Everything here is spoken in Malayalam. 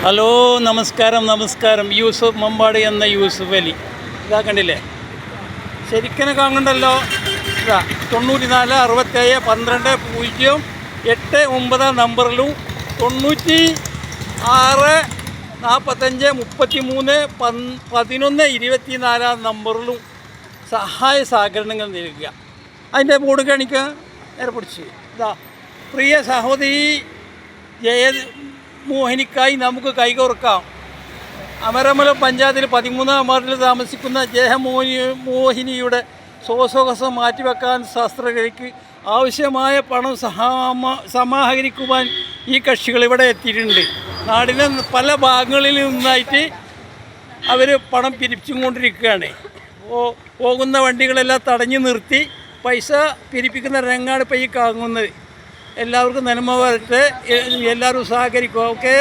ഹലോ, നമസ്കാരം. യൂസുഫ് മമ്പാടി എന്ന യൂസുഫ് അലി. ഇതാ കണ്ടില്ലേ, ശരിക്കും കാണണ്ടല്ലോ. ഇതാ 94 67 12 089 നമ്പറിലും 96 45 33 11 24 നമ്പറിലും സഹായ സഹകരണങ്ങൾ നൽകുക. അതിൻ്റെ ബോർഡ് കാണിക്കുക. നേരെ പിടിച്ച് ഇതാ, പ്രിയ സഹോദരി മോഹിനിക്കായി നമുക്ക് കൈകോർക്കാം. അമരമല പഞ്ചായത്തിൽ 13-ാം വാർഡിൽ താമസിക്കുന്ന മോഹിനിയുടെ ശ്വാസോച്ഛ്വാസം മാറ്റിവെക്കാൻ ശസ്ത്രക്രിയയ്ക്ക് ആവശ്യമായ പണം സമാഹരിക്കുവാൻ ഈ കക്ഷികൾ ഇവിടെ എത്തിയിട്ടുണ്ട്. നാടിൻ്റെ പല ഭാഗങ്ങളിൽ നിന്നായിട്ട് അവർ പണം പിരിച്ചും കൊണ്ടിരിക്കുകയാണ്. പോകുന്ന വണ്ടികളെല്ലാം തടഞ്ഞു നിർത്തി പൈസ പിരിപ്പിക്കുന്ന രംഗമാണ് ഇപ്പോൾ ഈ കാണുന്നത്. എല്ലാവർക്കും നന്മ വരട്ടെ, എല്ലാവരും സഹകരിക്കുക. ഓക്കെ.